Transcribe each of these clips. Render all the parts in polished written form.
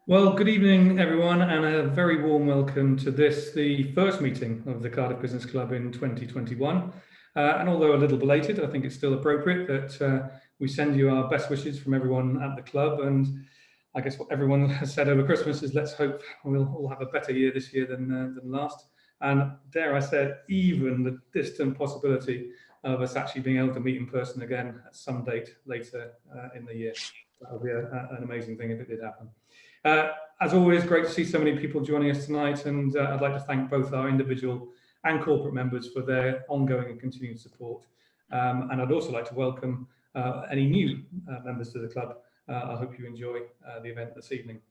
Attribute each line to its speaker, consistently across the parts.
Speaker 1: Well, good evening, everyone, and a very warm welcome to this, the first meeting of the Cardiff Business Club in 2021. And although a little belated, I think it's still appropriate that we send you our best wishes from everyone at the club. And I guess what everyone has said over Christmas is let's hope we'll all have a better year this year than last. And dare I say, even the distant possibility of us actually being able to meet in person again at some date later in the year. That would be an amazing thing if it did happen. As always, great to see so many people joining us tonight, and I'd like to thank both our individual and corporate members for their ongoing and continued support. And I'd also like to welcome any new members to the club. I hope you enjoy the event this evening.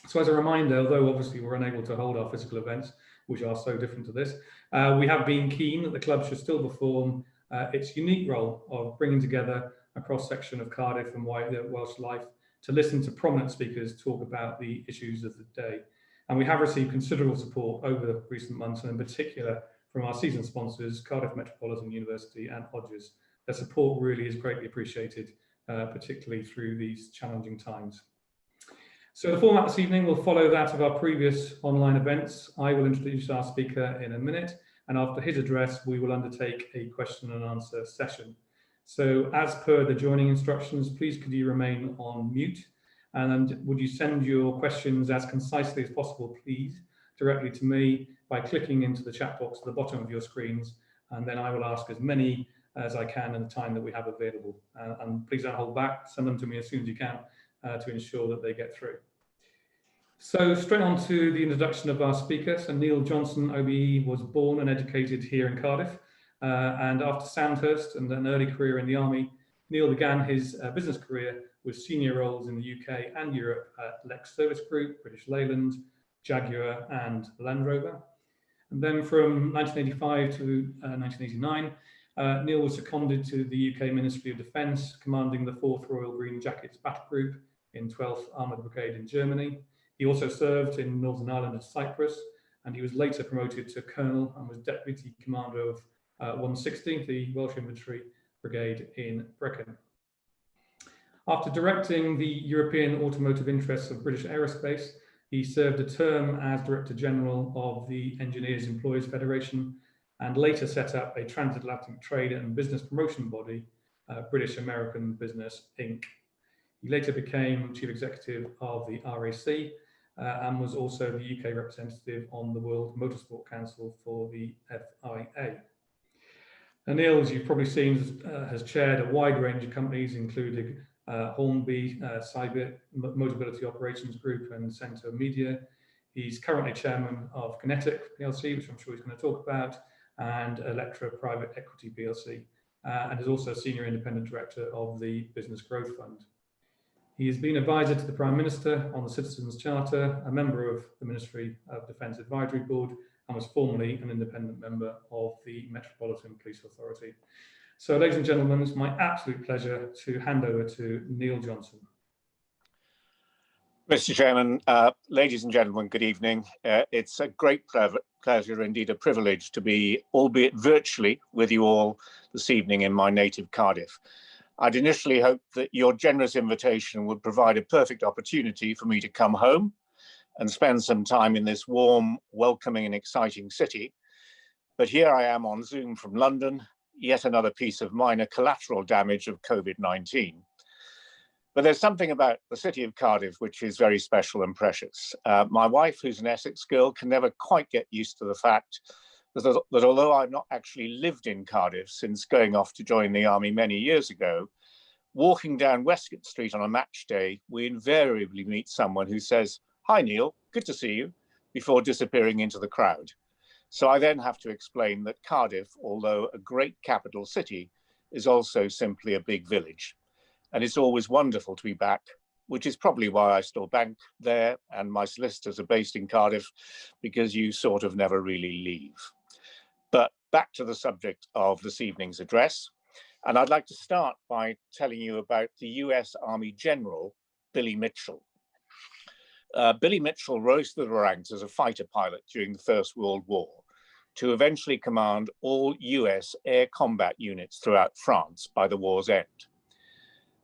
Speaker 1: So as a reminder, although obviously we're unable to hold our physical events, which are so different to this, we have been keen that the club should still perform its unique role of bringing together a cross-section of Cardiff and wider Welsh life to listen to prominent speakers talk about the issues of the day. And we have received considerable support over the recent months, and in particular from our season sponsors, Cardiff Metropolitan University and Hodges. Their support really is greatly appreciated, particularly through these challenging times. So the format this evening will follow that of our previous online events. I will introduce our speaker in a minute, and after his address, we will undertake a question and answer session. So as per the joining instructions, please could you remain on mute, and would you send your questions as concisely as possible, please, directly to me by clicking into the chat box at the bottom of your screens, and then I will ask as many as I can in the time that we have available. And please don't hold back, send them to me as soon as you can to ensure that they get through. So straight on to the introduction of our speaker. So Neil Johnson, OBE, was born and educated here in Cardiff. And after Sandhurst and an early career in the army, Neil began his business career with senior roles in the UK and Europe at Lex Service Group, British Leyland, Jaguar and Land Rover. And then from 1985 to 1989, Neil was seconded to the UK Ministry of Defence, commanding the 4th Royal Green Jackets Battle Group in 12th Armoured Brigade in Germany. He also served in Northern Ireland and Cyprus, and he was later promoted to Colonel and was Deputy Commander of 160th, the Welsh Infantry Brigade in Brecon. After directing the European automotive interests of British Aerospace, he served a term as Director General of the Engineers Employees Federation and later set up a transatlantic trade and business promotion body, British American Business, Inc. He later became Chief Executive of the RAC and was also the UK representative on the World Motorsport Council for the FIA. And Neil, as you've probably seen, has chaired a wide range of companies, including Hornby, Cybit, Motability Operations Group and Centre Media. He's currently chairman of QinetiQ PLC, which I'm sure he's going to talk about, and Electra Private Equity PLC, and is also senior independent director of the Business Growth Fund. He has been advisor to the Prime Minister on the Citizens Charter, a member of the Ministry of Defence Advisory Board, and was formerly an independent member of the Metropolitan Police Authority. So, ladies and gentlemen, it's my absolute pleasure to hand over to Neil Johnson.
Speaker 2: Mr. Chairman, ladies and gentlemen, good evening. It's a great pleasure, indeed a privilege, to be, albeit virtually, with you all this evening in my native Cardiff. I'd initially hoped that your generous invitation would provide a perfect opportunity for me to come home and spend some time in this warm, welcoming and exciting city. But here I am on Zoom from London, yet another piece of minor collateral damage of COVID-19. But there's something about the city of Cardiff which is very special and precious. My wife, who's an Essex girl, can never quite get used to the fact that although I've not actually lived in Cardiff since going off to join the army many years ago, walking down Westgate Street on a match day, we invariably meet someone who says, "Hi Neil, good to see you," before disappearing into the crowd. So I then have to explain that Cardiff, although a great capital city, is also simply a big village. And it's always wonderful to be back, which is probably why I still bank there and my solicitors are based in Cardiff, because you sort of never really leave. But back to the subject of this evening's address. And I'd like to start by telling you about the US Army General, Billy Mitchell. Billy Mitchell rose through the ranks as a fighter pilot during the First World War to eventually command all US air combat units throughout France by the war's end.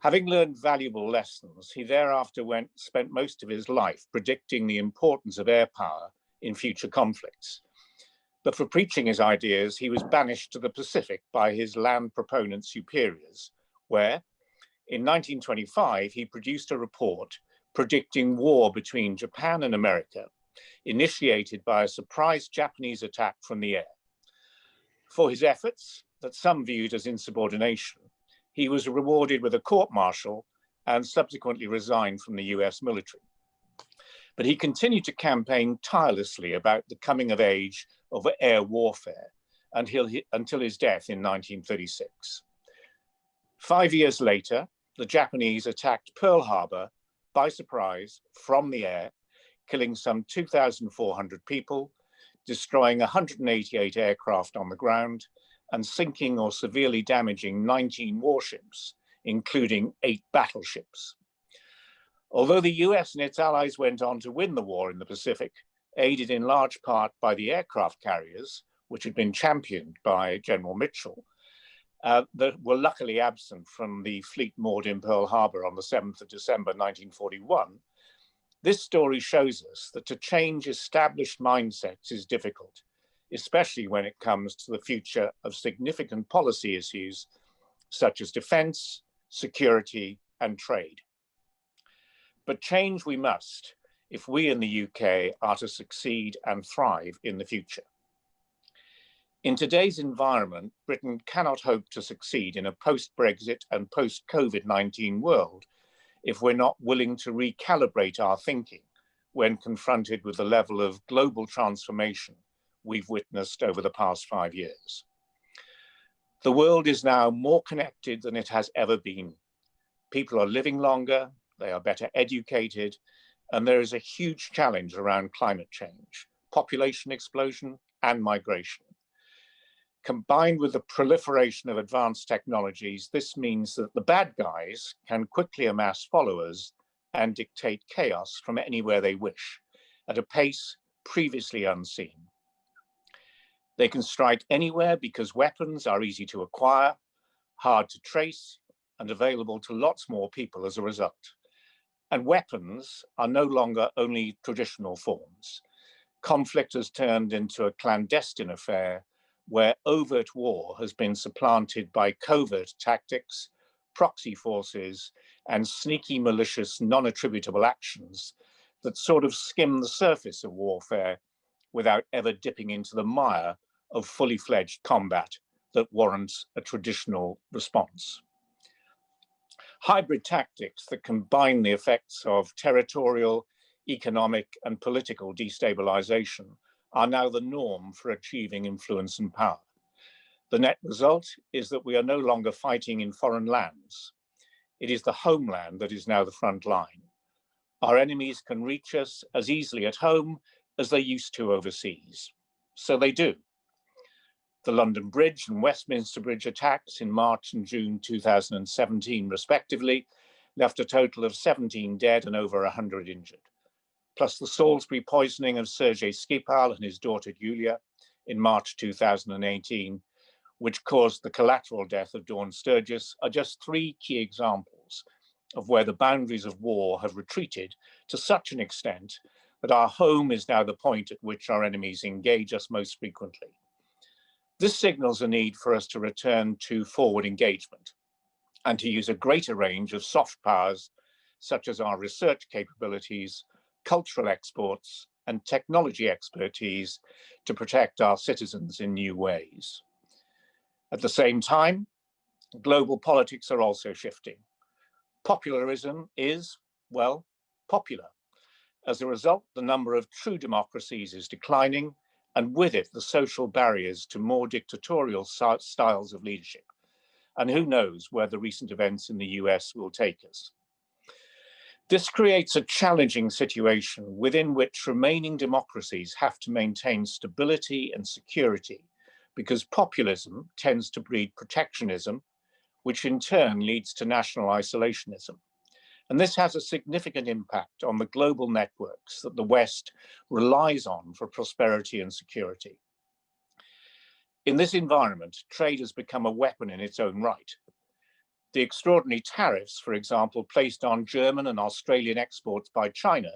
Speaker 2: Having learned valuable lessons, he thereafter spent most of his life predicting the importance of air power in future conflicts. But for preaching his ideas, he was banished to the Pacific by his land proponent superiors, where, in 1925, he produced a report predicting war between Japan and America, initiated by a surprise Japanese attack from the air. For his efforts, that some viewed as insubordination, he was rewarded with a court-martial and subsequently resigned from the US military. But he continued to campaign tirelessly about the coming of age of air warfare until his death in 1936. 5 years later, the Japanese attacked Pearl Harbor by surprise from the air, killing some 2,400 people, destroying 188 aircraft on the ground, and sinking or severely damaging 19 warships, including 8 battleships. Although the US and its allies went on to win the war in the Pacific, aided in large part by the aircraft carriers, which had been championed by General Mitchell, that were luckily absent from the fleet moored in Pearl Harbor on the 7th of December 1941, this story shows us that to change established mindsets is difficult, especially when it comes to the future of significant policy issues such as defense, security, and trade. But change we must if we in the UK are to succeed and thrive in the future. In today's environment, Britain cannot hope to succeed in a post-Brexit and post-COVID-19 world if we're not willing to recalibrate our thinking when confronted with the level of global transformation we've witnessed over the past 5 years. The world is now more connected than it has ever been. People are living longer, they are better educated, and there is a huge challenge around climate change, population explosion, and migration. Combined with the proliferation of advanced technologies, this means that the bad guys can quickly amass followers and dictate chaos from anywhere they wish, at a pace previously unseen. They can strike anywhere because weapons are easy to acquire, hard to trace, and available to lots more people as a result. And weapons are no longer only traditional forms. Conflict has turned into a clandestine affair where overt war has been supplanted by covert tactics, proxy forces, and sneaky, malicious, non-attributable actions that sort of skim the surface of warfare without ever dipping into the mire of fully fledged combat that warrants a traditional response. Hybrid tactics that combine the effects of territorial, economic, and political destabilization are now the norm for achieving influence and power. The net result is that we are no longer fighting in foreign lands. It is the homeland that is now the front line. Our enemies can reach us as easily at home as they used to overseas. So they do. The London Bridge and Westminster Bridge attacks in March and June 2017, respectively, left a total of 17 dead and over 100 injured. Plus the Salisbury poisoning of Sergei Skripal and his daughter Yulia in March 2018, which caused the collateral death of Dawn Sturgis, are just 3 key examples of where the boundaries of war have retreated to such an extent that our home is now the point at which our enemies engage us most frequently. This signals a need for us to return to forward engagement and to use a greater range of soft powers, such as our research capabilities, cultural exports, and technology expertise to protect our citizens in new ways. At the same time, global politics are also shifting. Popularism is, well, popular. As a result, the number of true democracies is declining, and with it, the social barriers to more dictatorial styles of leadership. And who knows where the recent events in the US will take us. This creates a challenging situation within which remaining democracies have to maintain stability and security, because populism tends to breed protectionism, which in turn leads to national isolationism. And this has a significant impact on the global networks that the West relies on for prosperity and security. In this environment, trade has become a weapon in its own right. The extraordinary tariffs, for example, placed on German and Australian exports by China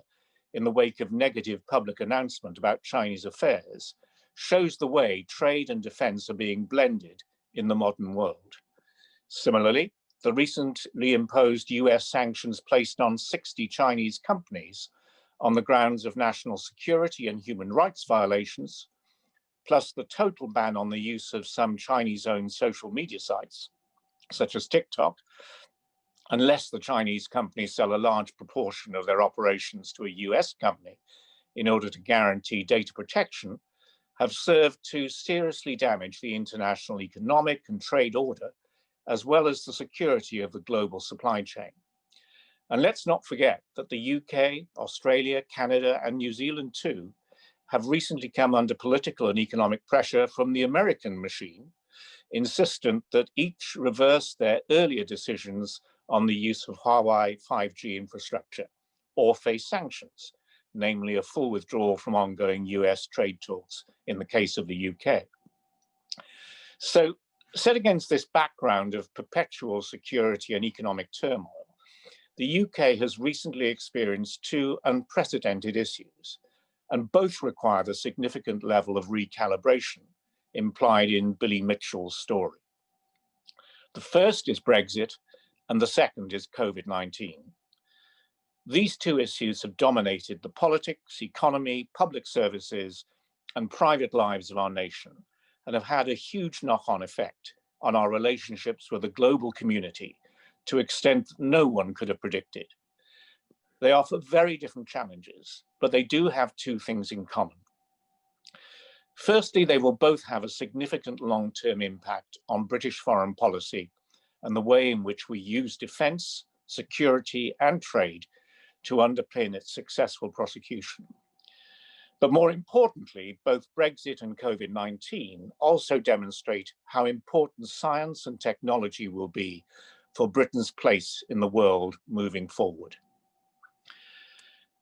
Speaker 2: in the wake of negative public announcement about Chinese affairs, shows the way trade and defense are being blended in the modern world. Similarly, the recently imposed US sanctions placed on 60 Chinese companies on the grounds of national security and human rights violations, plus the total ban on the use of some Chinese-owned social media sites, such as TikTok, unless the Chinese companies sell a large proportion of their operations to a US company in order to guarantee data protection, have served to seriously damage the international economic and trade order, as well as the security of the global supply chain. And let's not forget that the UK, Australia, Canada, and New Zealand too have recently come under political and economic pressure from the American machine, insistent that each reverse their earlier decisions on the use of Huawei 5G infrastructure or face sanctions, namely a full withdrawal from ongoing US trade talks in the case of the UK. So, set against this background of perpetual security and economic turmoil, the UK has recently experienced two unprecedented issues, and both require the significant level of recalibration implied in Billy Mitchell's story. The first is Brexit, and the second is COVID-19. These two issues have dominated the politics, economy, public services, and private lives of our nation, and have had a huge knock-on effect on our relationships with the global community to an extent that no one could have predicted. They offer very different challenges, but they do have two things in common. Firstly, they will both have a significant long-term impact on British foreign policy and the way in which we use defense, security, and trade to underpin its successful prosecution. But more importantly, both Brexit and COVID-19 also demonstrate how important science and technology will be for Britain's place in the world moving forward.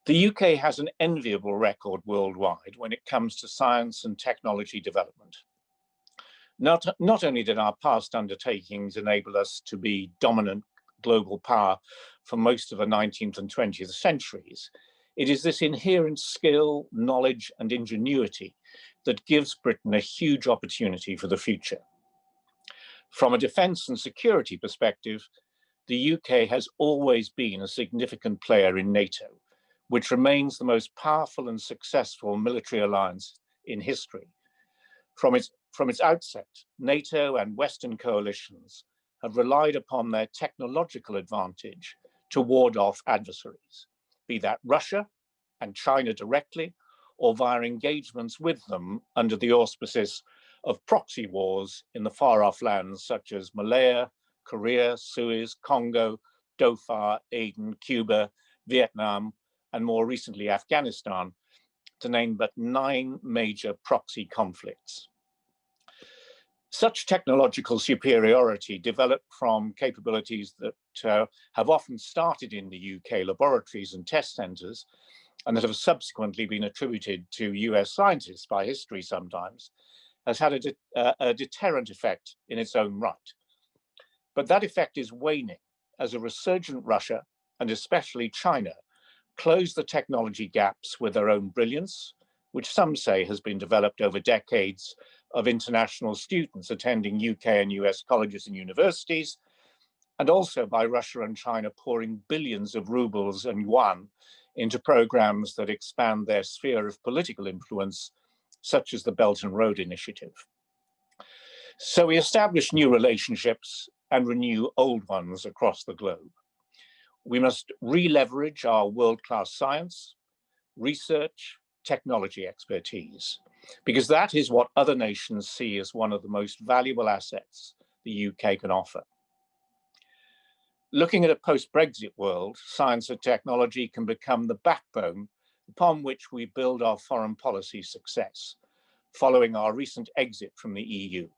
Speaker 2: The UK has an enviable record worldwide when it comes to science and technology development. Not only did our past undertakings enable us to be dominant global power for most of the 19th and 20th centuries, it is this inherent skill, knowledge, and ingenuity that gives Britain a huge opportunity for the future. From a defense and security perspective, the UK has always been a significant player in NATO, which remains the most powerful and successful military alliance in history. From its outset, NATO and Western coalitions have relied upon their technological advantage to ward off adversaries, be that Russia and China directly, or via engagements with them under the auspices of proxy wars in the far-off lands such as Malaya, Korea, Suez, Congo, Dhofar, Aden, Cuba, Vietnam, and more recently Afghanistan, to name but 9 major proxy conflicts. Such technological superiority developed from capabilities that have often started in the UK laboratories and test centres, and that have subsequently been attributed to US scientists by history sometimes, has had a deterrent effect in its own right. But that effect is waning as a resurgent Russia, and especially China, close the technology gaps with their own brilliance, which some say has been developed over decades of international students attending UK and US colleges and universities, and also by Russia and China pouring billions of rubles and yuan into programs that expand their sphere of political influence, such as the Belt and Road Initiative. So we establish new relationships and renew old ones across the globe. We must re-leverage our world-class science, research, technology expertise, because that is what other nations see as one of the most valuable assets the UK can offer. Looking at a post-Brexit world, science and technology can become the backbone upon which we build our foreign policy success, following our recent exit from the EU.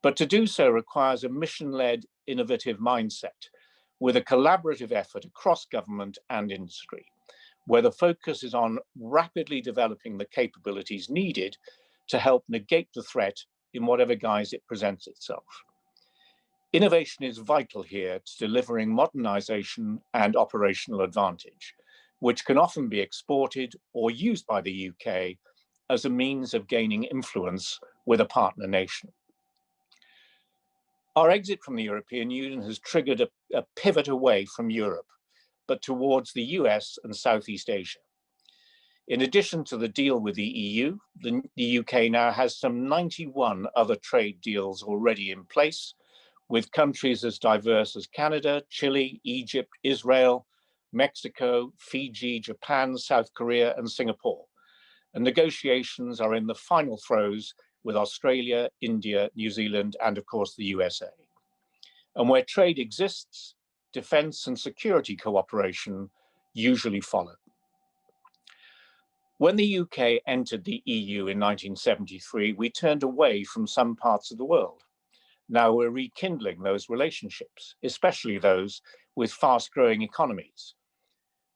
Speaker 2: But to do so requires a mission-led, innovative mindset with a collaborative effort across government and industry, where the focus is on rapidly developing the capabilities needed to help negate the threat in whatever guise it presents itself. Innovation is vital here to delivering modernization and operational advantage, which can often be exported or used by the UK as a means of gaining influence with a partner nation. Our exit from the European Union has triggered a pivot away from Europe, but towards the US and Southeast Asia. In addition to the deal with the EU, the UK now has some 91 other trade deals already in place, with countries as diverse as Canada, Chile, Egypt, Israel, Mexico, Fiji, Japan, South Korea, and Singapore. And negotiations are in the final throes with Australia, India, New Zealand, and of course the USA. And where trade exists, defense and security cooperation usually follow. When the UK entered the EU in 1973, we turned away from some parts of the world. Now we're rekindling those relationships, especially those with fast-growing economies.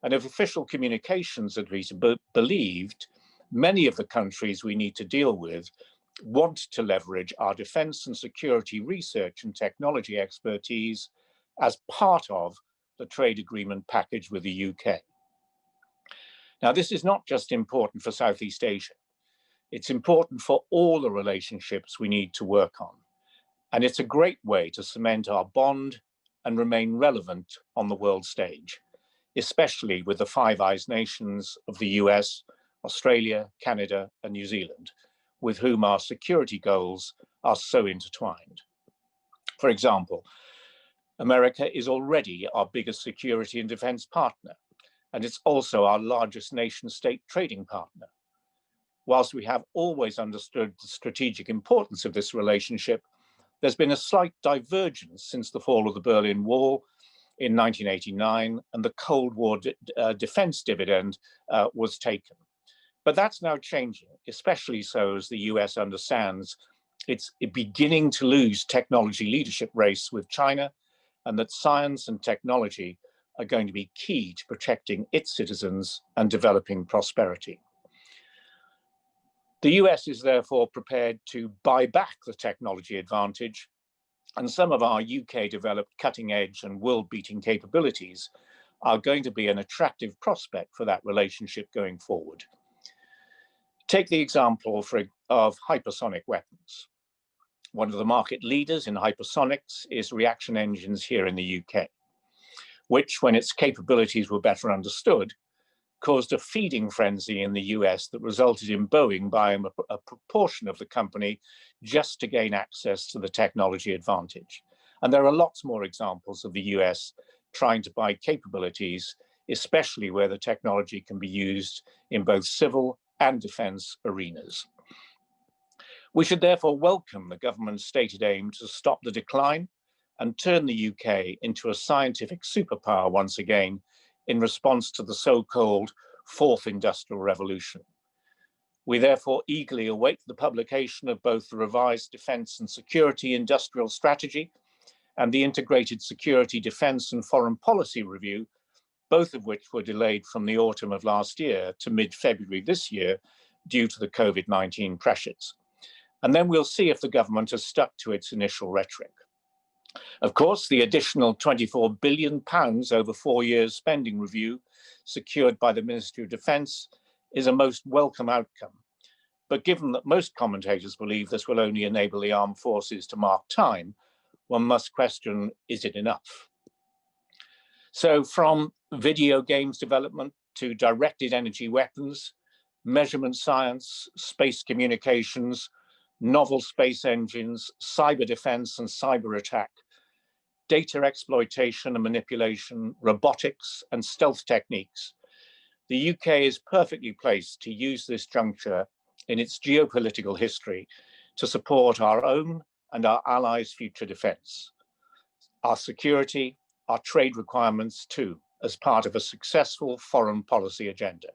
Speaker 2: And if official communications are to be believed, many of the countries we need to deal with want to leverage our defense and security research and technology expertise as part of the trade agreement package with the UK. Now, this is not just important for Southeast Asia. It's important for all the relationships we need to work on. And it's a great way to cement our bond and remain relevant on the world stage, especially with the Five Eyes nations of the US, Australia, Canada, and New Zealand, with whom our security goals are so intertwined. For example, America is already our biggest security and defense partner, and it's also our largest nation-state trading partner. Whilst we have always understood the strategic importance of this relationship, there's been a slight divergence since the fall of the Berlin Wall in 1989 and the Cold War defense dividend was taken. But that's now changing, especially so as the US understands it's beginning to lose technology leadership race with China, and that science and technology are going to be key to protecting its citizens and developing prosperity. The US is therefore prepared to buy back the technology advantage, and some of our UK-developed cutting-edge and world-beating capabilities are going to be an attractive prospect for that relationship going forward. Take the example of hypersonic weapons. One of the market leaders in hypersonics is Reaction Engines here in the UK, which, when its capabilities were better understood, caused a feeding frenzy in the US that resulted in Boeing buying a proportion of the company just to gain access to the technology advantage. And there are lots more examples of the US trying to buy capabilities, especially where the technology can be used in both civil and defense arenas. We should therefore welcome the government's stated aim to stop the decline and turn the UK into a scientific superpower once again, in response to the so-called Fourth Industrial Revolution. We therefore eagerly await the publication of both the revised Defence and Security Industrial Strategy and the Integrated Security, Defence and Foreign Policy Review, both of which were delayed from the autumn of last year to mid-February this year due to the COVID-19 pressures. And then we'll see if the government has stuck to its initial rhetoric. Of course, the additional £24 billion over 4 years spending review secured by the Ministry of Defence is a most welcome outcome. But given that most commentators believe this will only enable the armed forces to mark time, one must question, is it enough? So from video games development to directed energy weapons, measurement science, space communications, novel space engines, cyber defense and cyber attack, data exploitation and manipulation, robotics and stealth techniques, the UK is perfectly placed to use this juncture in its geopolitical history to support our own and our allies' future defense, our security, our trade requirements too, as part of a successful foreign policy agenda.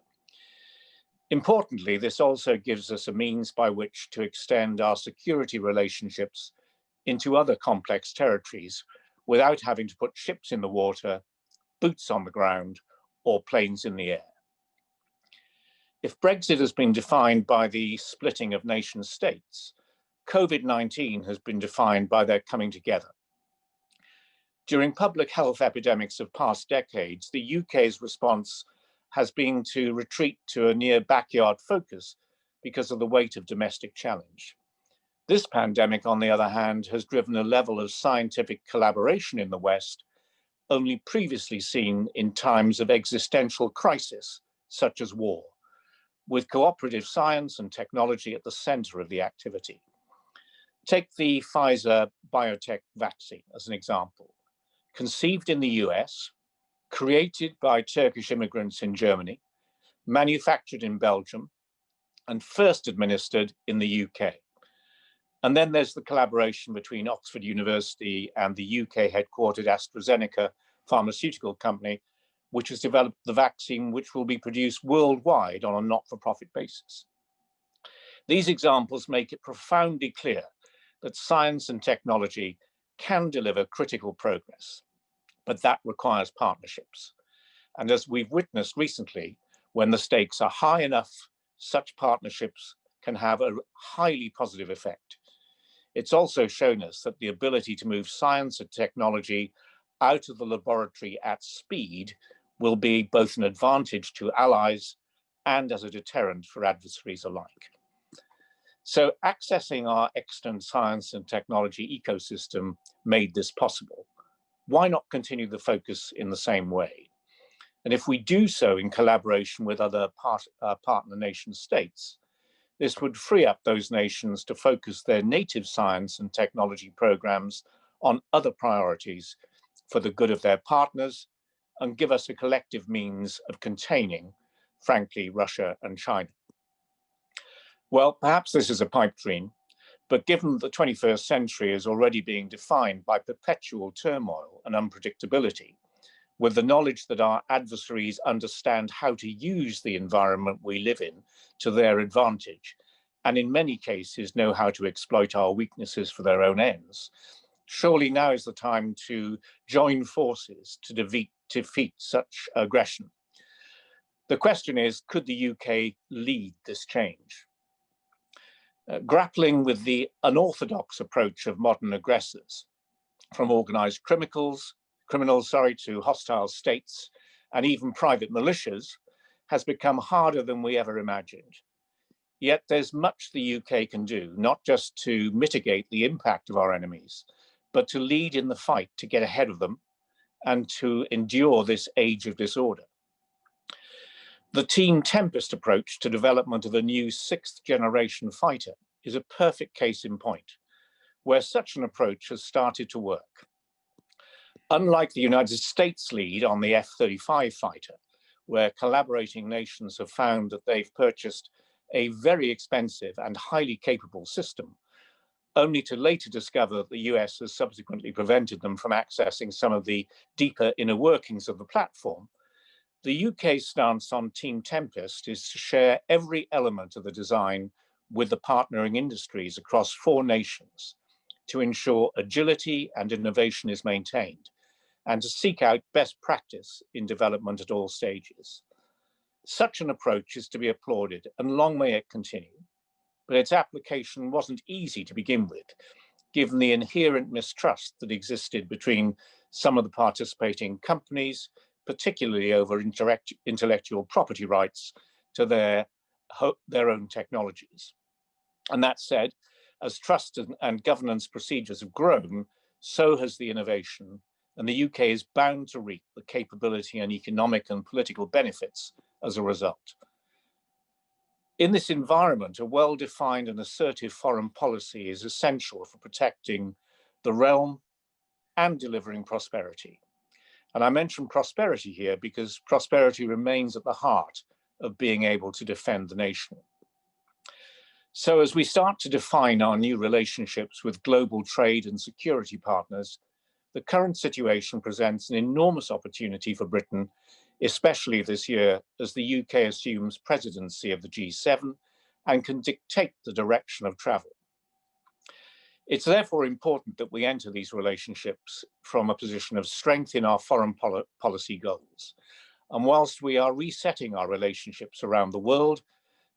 Speaker 2: Importantly, this also gives us a means by which to extend our security relationships into other complex territories without having to put ships in the water, boots on the ground, or planes in the air. If Brexit has been defined by the splitting of nation states, COVID-19 has been defined by their coming together. During public health epidemics of past decades, the UK's response has been to retreat to a near backyard focus because of the weight of domestic challenge. This pandemic, on the other hand, has driven a level of scientific collaboration in the West only previously seen in times of existential crisis, such as war, with cooperative science and technology at the center of the activity. Take the Pfizer Biotech vaccine as an example. Conceived in the US, created by Turkish immigrants in Germany, manufactured in Belgium, and first administered in the UK. And then there's the collaboration between Oxford University and the UK headquartered AstraZeneca pharmaceutical company, which has developed the vaccine which will be produced worldwide on a not-for-profit basis. These examples make it profoundly clear that science and technology can deliver critical progress, but that requires partnerships. And as we've witnessed recently, when the stakes are high enough, such partnerships can have a highly positive effect. It's also shown us that the ability to move science and technology out of the laboratory at speed will be both an advantage to allies and as a deterrent for adversaries alike. So accessing our extant science and technology ecosystem made this possible. Why not continue the focus in the same way? And if we do so in collaboration with other partner nation states, this would free up those nations to focus their native science and technology programs on other priorities for the good of their partners and give us a collective means of containing, frankly, Russia and China. Well, perhaps this is a pipe dream, but given that the 21st century is already being defined by perpetual turmoil and unpredictability, with the knowledge that our adversaries understand how to use the environment we live in to their advantage, and in many cases know how to exploit our weaknesses for their own ends, surely now is the time to join forces to defeat such aggression. The question is, could the UK lead this change? Grappling with the unorthodox approach of modern aggressors, from organized criminals to hostile states and even private militias, has become harder than we ever imagined. Yet there's much the UK can do, not just to mitigate the impact of our enemies, but to lead in the fight to get ahead of them and to endure this age of disorder. The Team Tempest approach to development of a new 6th generation fighter is a perfect case in point, where such an approach has started to work. Unlike the United States lead on the F-35 fighter, where collaborating nations have found that they've purchased a very expensive and highly capable system, only to later discover that the US has subsequently prevented them from accessing some of the deeper inner workings of the platform, the UK's stance on Team Tempest is to share every element of the design with the partnering industries across 4 nations to ensure agility and innovation is maintained, and to seek out best practice in development at all stages. Such an approach is to be applauded, and long may it continue. But its application wasn't easy to begin with, given the inherent mistrust that existed between some of the participating companies, particularly over intellectual property rights to their own technologies. And that said, as trust and governance procedures have grown, so has the innovation, and the UK is bound to reap the capability and economic and political benefits as a result. In this environment, a well-defined and assertive foreign policy is essential for protecting the realm and delivering prosperity. And I mention prosperity here because prosperity remains at the heart of being able to defend the nation. So as we start to define our new relationships with global trade and security partners, the current situation presents an enormous opportunity for Britain, especially this year as the UK assumes presidency of the G7 and can dictate the direction of travel. It's therefore important that we enter these relationships from a position of strength in our foreign policy goals. And whilst we are resetting our relationships around the world,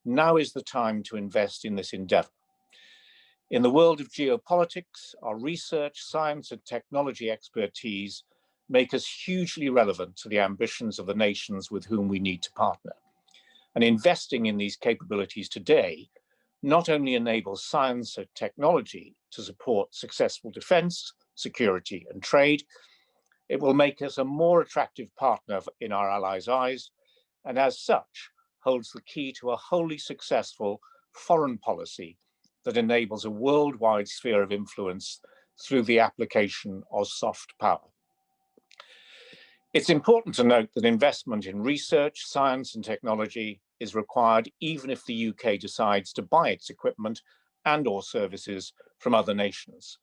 Speaker 2: now is the time to invest in this endeavour. In the world of geopolitics, our research, science, and technology expertise make us hugely relevant to the ambitions of the nations with whom we need to partner. And investing in these capabilities today not only enables science and technology to support successful defense, security, and trade, it will make us a more attractive partner in our allies' eyes, and as such, holds the key to a wholly successful foreign policy that enables a worldwide sphere of influence through the application of soft power. It's important to note that investment in research, science, and technology is required even if the UK decides to buy its equipment and/or services from other nations,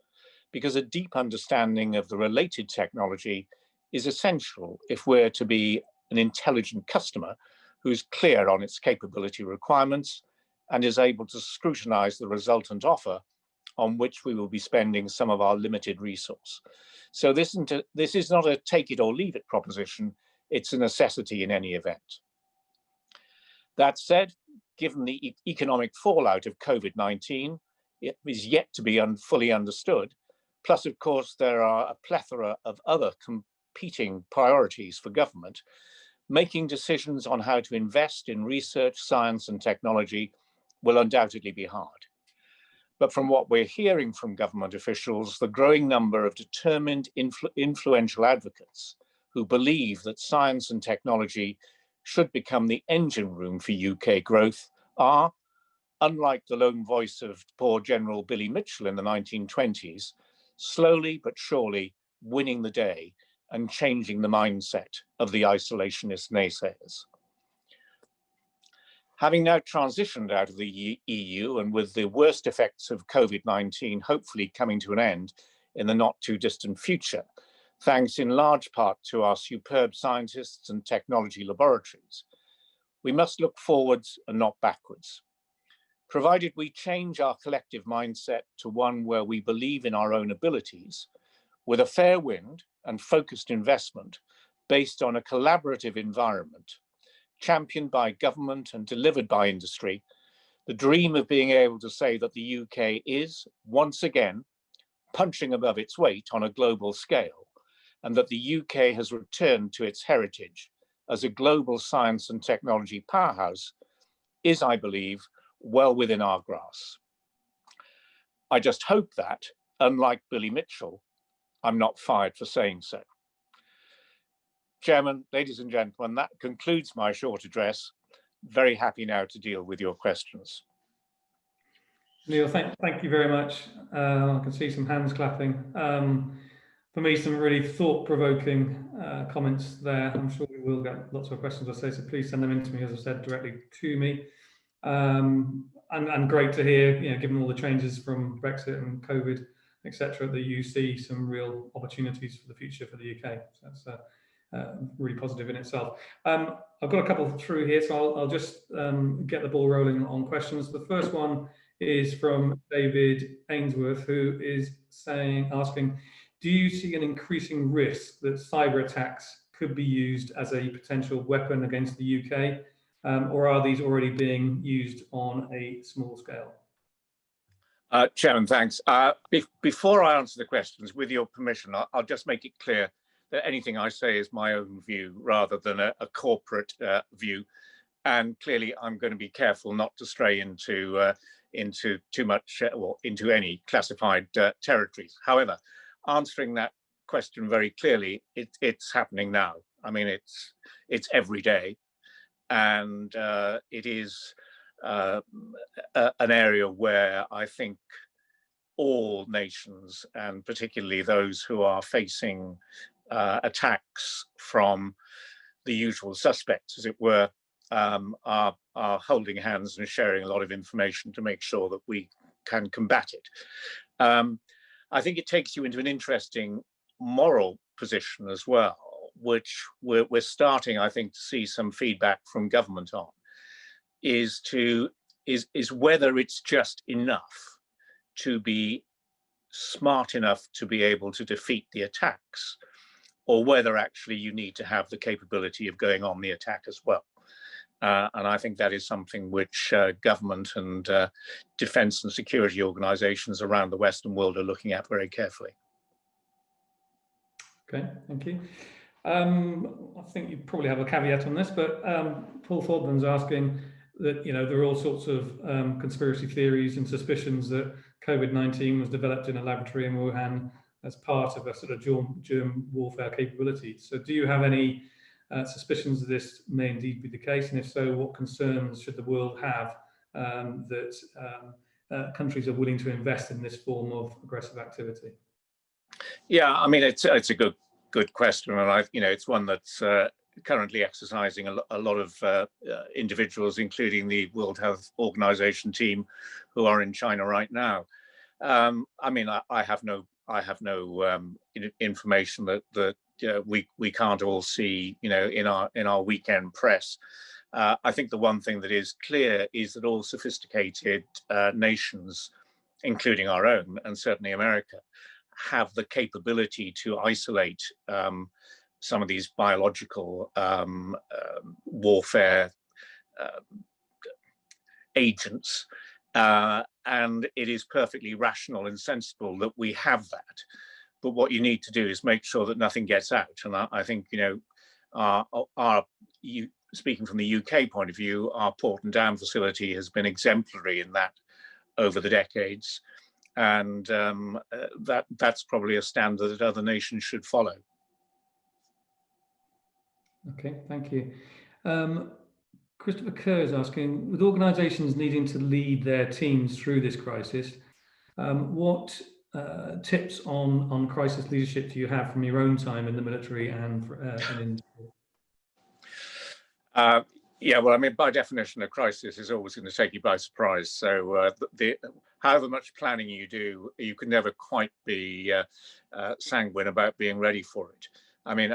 Speaker 2: because a deep understanding of the related technology is essential if we're to be an intelligent customer who's clear on its capability requirements and is able to scrutinize the resultant offer on which we will be spending some of our limited resource. So this is not a take it or leave it proposition, it's a necessity in any event. That said, given the economic fallout of COVID-19, it is yet to be fully understood. Plus, of course, there are a plethora of other competing priorities for government. Making decisions on how to invest in research, science, and technology will undoubtedly be hard. But from what we're hearing from government officials, the growing number of determined influential advocates who believe that science and technology should become the engine room for UK growth are, unlike the lone voice of poor General Billy Mitchell in the 1920s, slowly but surely winning the day and changing the mindset of the isolationist naysayers. Having now transitioned out of the EU and with the worst effects of COVID-19 hopefully coming to an end in the not too distant future, thanks in large part to our superb scientists and technology laboratories, we must look forwards and not backwards. Provided we change our collective mindset to one where we believe in our own abilities, with a fair wind and focused investment based on a collaborative environment, championed by government and delivered by industry, the dream of being able to say that the UK is, once again, punching above its weight on a global scale, and that the UK has returned to its heritage as a global science and technology powerhouse is, I believe, well within our grasp. I just hope that, unlike Billy Mitchell, I'm not fired for saying so. Chairman, ladies and gentlemen, that concludes my short address. Very happy now to deal with your questions.
Speaker 1: Neil, thank you very much. I can see some hands clapping. For me, some really thought-provoking comments there. I'm sure we will get lots of questions, I say, so please send them in to me, as I said, directly to me. And great to hear, given all the changes from Brexit and COVID, etc., that you see some real opportunities for the future for the UK. So that's really positive in itself. I've got a couple through here, so I'll just get the ball rolling on questions. The first one is from David Ainsworth, who is asking, do you see an increasing risk that cyber attacks could be used as a potential weapon against the UK, or are these already being used on a small scale?
Speaker 2: Chairman, thanks. Before I answer the questions, with your permission, I'll just make it clear that anything I say is my own view rather than a corporate view. And clearly, I'm going to be careful not to stray into too much or into any classified territories. However, answering that question very clearly, it's happening now. I mean, it's every day, and it is an area where I think all nations, and particularly those who are facing attacks from the usual suspects, as it were, are holding hands and sharing a lot of information to make sure that we can combat it. I think it takes you into an interesting moral position as well, which we're starting, I think, to see some feedback from government on, is whether it's just enough to be smart enough to be able to defeat the attacks, or whether actually you need to have the capability of going on the attack as well. And I think that is something which government and defence and security organisations around the Western world are looking at very carefully.
Speaker 1: Okay, thank you. I think you probably have a caveat on this, but Paul Thorburton's asking that, there are all sorts of conspiracy theories and suspicions that COVID-19 was developed in a laboratory in Wuhan as part of a sort of germ warfare capability. So do you have any suspicions that this may indeed be the case? And if so, what concerns should the world have that countries are willing to invest in this form of aggressive activity?
Speaker 2: Yeah, I mean, it's a good question, and it's one that's currently exercising a lot of individuals, including the World Health Organization team, who are in China right now. I mean, I have no information that we can't all see, in our weekend press. I think the one thing that is clear is that all sophisticated nations, including our own, and certainly America, have the capability to isolate some of these biological warfare agents. And it is perfectly rational and sensible that we have that. But what you need to do is make sure that nothing gets out. And I think, speaking from the UK point of view, our Port and Dam facility has been exemplary in that over the decades. And that's probably a standard that other nations should follow.
Speaker 1: Okay, thank you. Christopher Kerr is asking, with organisations needing to lead their teams through this crisis, what tips on crisis leadership do you have from your own time in the military and in industry?
Speaker 2: Yeah, well, I mean, by definition, a crisis is always going to take you by surprise. So however much planning you do, you can never quite be sanguine about being ready for it. I mean,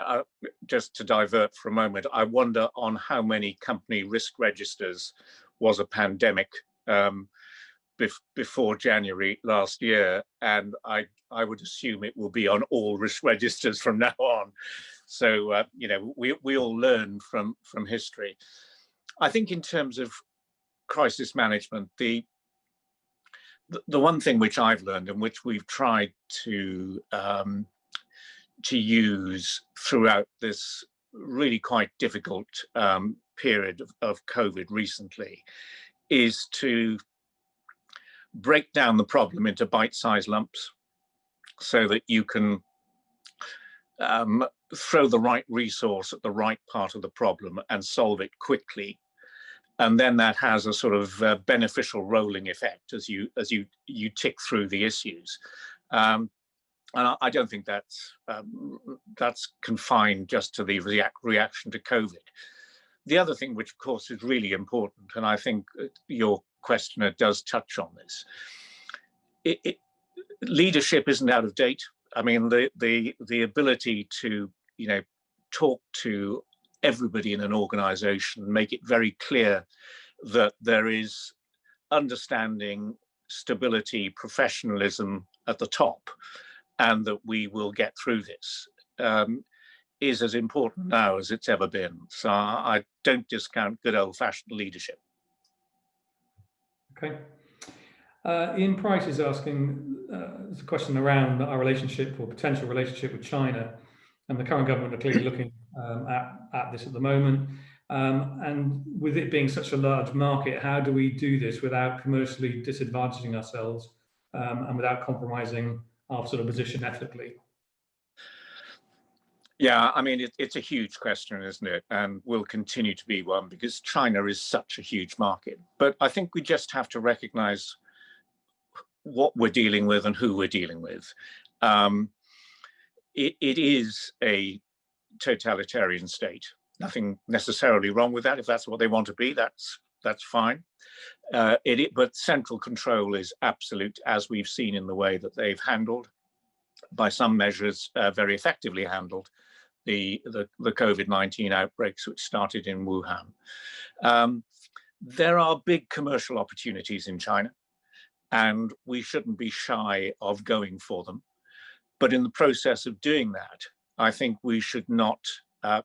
Speaker 2: just to divert for a moment, I wonder on how many company risk registers was a pandemic before January last year, and I would assume it will be on all risk registers from now on. So we all learn from history. I think in terms of crisis management, the one thing which I've learned and which we've tried to use throughout this really quite difficult period of COVID recently is to break down the problem into bite-sized lumps so that you can throw the right resource at the right part of the problem and solve it quickly. And then that has a sort of beneficial rolling effect as you tick through the issues. And I don't think that's confined just to the reaction to COVID. The other thing, which of course is really important, and I think your questioner does touch on this, leadership isn't out of date. I mean, the ability to talk to everybody in an organization, make it very clear that there is understanding, stability, professionalism at the top, and that we will get through this, is as important now as it's ever been. So I don't discount good old-fashioned leadership.
Speaker 1: Okay. Ian Price is asking, there's a question around our relationship or potential relationship with China, and the current government are clearly looking at this at the moment. And with it being such a large market, how do we do this without commercially disadvantaging ourselves and without compromising our sort of position ethically?
Speaker 2: Yeah, I mean, it's a huge question, isn't it? And will continue to be one because China is such a huge market. But I think we just have to recognize what we're dealing with and who we're dealing with. It is a totalitarian state. Nothing necessarily wrong with that. If that's what they want to be, that's fine. But central control is absolute, as we've seen in the way that they've handled, by some measures, very effectively handled the COVID-19 outbreaks, which started in Wuhan. There are big commercial opportunities in China, and we shouldn't be shy of going for them. But in the process of doing that, I think we should not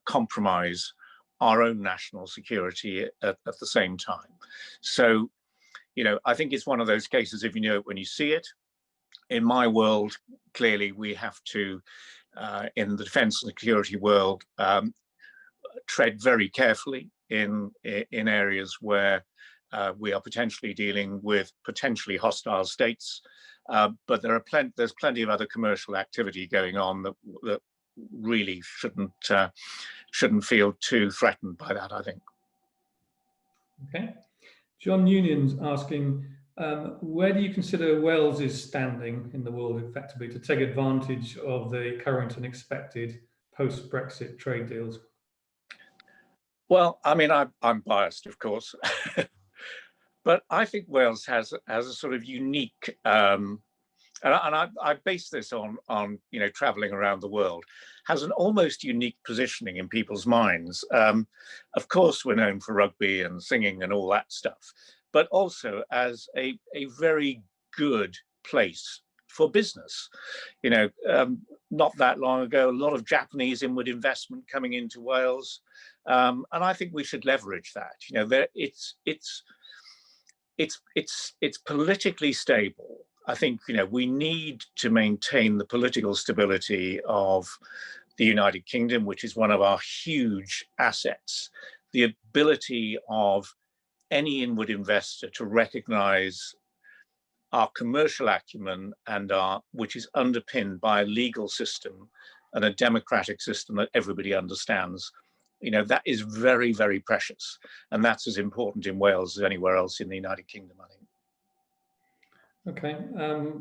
Speaker 2: compromise our own national security at the same time. So, I think it's one of those cases, if you know it when you see it. In my world, clearly we have to, in the defence and security world, tread very carefully in areas where we are potentially dealing with potentially hostile states. But there's plenty of other commercial activity going on that really shouldn't feel too threatened by that, I think.
Speaker 1: Okay. John Union's asking, where do you consider Wales's standing in the world effectively to take advantage of the current and expected post-Brexit trade deals?
Speaker 2: Well, I mean, I'm biased, of course, but I think Wales has a sort of unique, and I base this on traveling around the world, has an almost unique positioning in people's minds. Of course, we're known for rugby and singing and all that stuff, but also as a very good place for business. Not that long ago, a lot of Japanese inward investment coming into Wales, and I think we should leverage that. It's politically stable. I think we need to maintain the political stability of the United Kingdom, which is one of our huge assets. The ability of any inward investor to recognise our commercial acumen which is underpinned by a legal system and a democratic system that everybody understands. That is very, very precious, and that's as important in Wales as anywhere else in the United Kingdom, I think.
Speaker 1: Okay,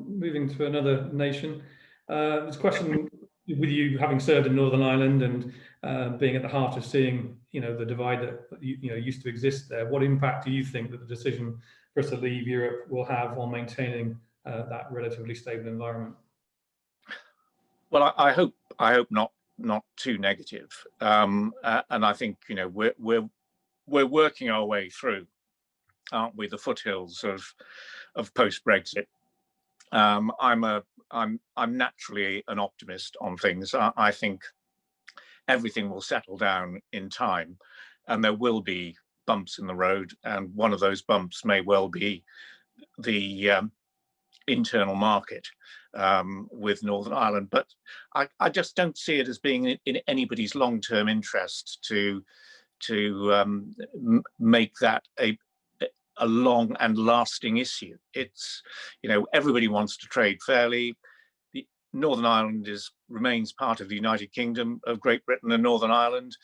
Speaker 1: moving to another nation. This question, with you having served in Northern Ireland and being at the heart of seeing, the divide that used to exist there, what impact do you think that the decision for us to leave Europe will have on maintaining that relatively stable environment?
Speaker 2: Well, I hope not too negative, and I think we're working our way through, aren't we, the foothills of post-Brexit. I'm naturally an optimist on things. I think everything will settle down in time, and there will be bumps in the road, and one of those bumps may well be the internal market with Northern Ireland. But I just don't see it as being in anybody's long-term interest to make that a long and lasting issue. It's, everybody wants to trade fairly. Northern Ireland remains part of the United Kingdom of Great Britain and Northern Ireland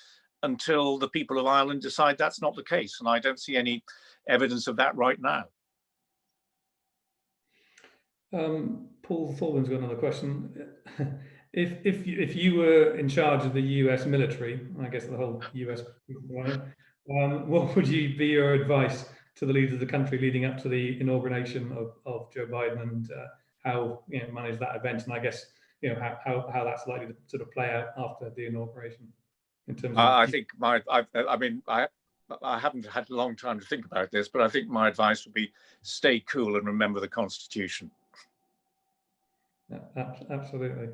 Speaker 2: until the people of Ireland decide that's not the case. And I don't see any evidence of that right now.
Speaker 1: Paul Thorburns got another question. If you were in charge of the US military, I guess the whole US, what would be your advice to the leaders of the country leading up to the inauguration of Joe Biden, and how manage that event, and I guess how that's likely to sort of play out after the inauguration in terms of
Speaker 2: I think I haven't had a long time to think about this, but I think my advice would be stay cool and remember the Constitution.
Speaker 1: Yeah, absolutely.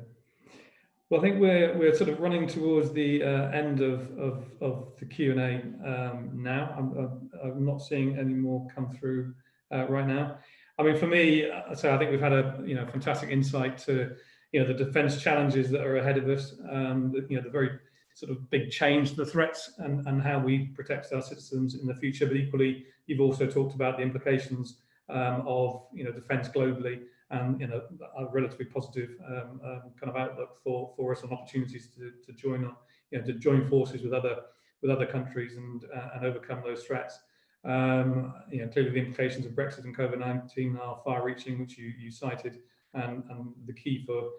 Speaker 1: Well, I think we're sort of running towards the end of the Q&A now. I'm not seeing any more come through right now. I mean, for me, so I think we've had a fantastic insight to the defence challenges that are ahead of us. The very sort of big change to the threats and how we protect our citizens in the future. But equally, you've also talked about the implications of defence globally, and a relatively positive kind of outlook for us on opportunities to join forces with other countries and overcome those threats. Clearly the implications of Brexit and COVID-19 are far-reaching, which you cited, and the key for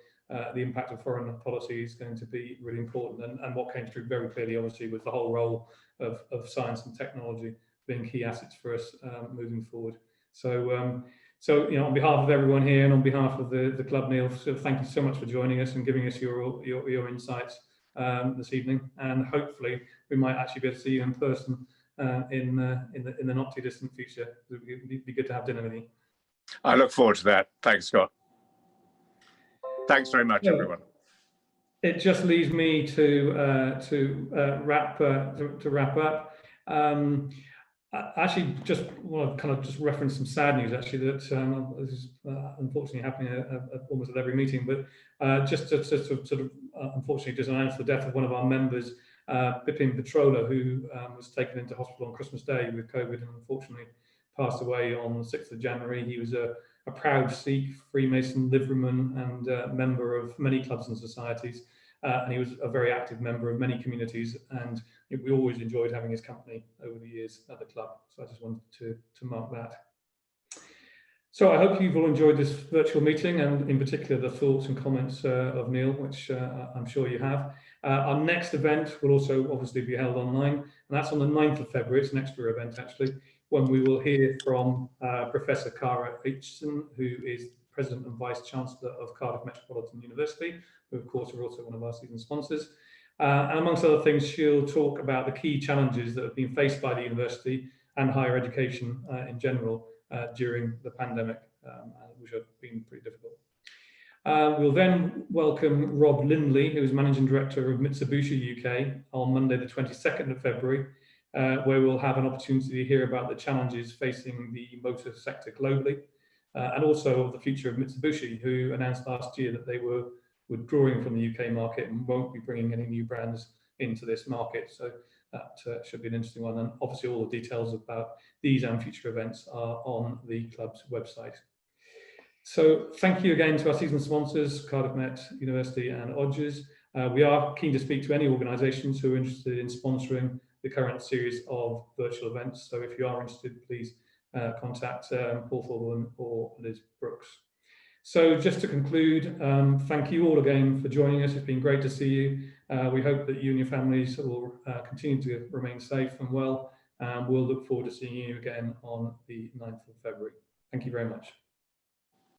Speaker 1: the impact of foreign policy is going to be really important. And what came through very clearly, obviously, was the whole role of science and technology being key assets for us moving forward. So, on behalf of everyone here and on behalf of the club, Neil, so thank you so much for joining us and giving us your insights this evening. And hopefully, we might actually be able to see you in person in the not too distant future. It'd be good to have dinner with you.
Speaker 2: I look forward to that. Thanks, Scott. Thanks very much, everyone.
Speaker 1: It just leaves me to wrap up. Actually, just want to kind of just reference some sad news. Actually, that this is unfortunately happening almost at every meeting. But just to sort of unfortunately just announce the death of one of our members, Bipin Petrola, who was taken into hospital on Christmas Day with COVID and unfortunately passed away on the 6th of January. He was a proud Sikh, Freemason, liveryman, and member of many clubs and societies. And he was a very active member of many communities, and we always enjoyed having his company over the years at the club. So I just wanted to mark that. So I hope you've all enjoyed this virtual meeting, and in particular the thoughts and comments of Neil, which I'm sure you have. Our next event will also obviously be held online, and that's on the 9th of February. It's an extra event actually, when we will hear from Professor Cara Aitchison, who is President and Vice Chancellor of Cardiff Metropolitan University, who of course are also one of our season sponsors. And amongst other things, she'll talk about the key challenges that have been faced by the university and higher education in general during the pandemic, which have been pretty difficult. We'll then welcome Rob Lindley, who is Managing Director of Mitsubishi UK, on Monday the 22nd of February, where we'll have an opportunity to hear about the challenges facing the motor sector globally, and also the future of Mitsubishi, who announced last year that they were withdrawing from the UK market and won't be bringing any new brands into this market. So that should be an interesting one. And obviously all the details about these and future events are on the club's website. So thank you again to our season sponsors, Cardiff Met University and Odgers. We are keen to speak to any organisations who are interested in sponsoring the current series of virtual events. So if you are interested, please contact Paul Thorburn or Liz Brooks. So just to conclude, thank you all again for joining us. It's been great to see you. We hope that you and your families will continue to remain safe and well. And we'll look forward to seeing you again on the 9th of February. Thank you very much.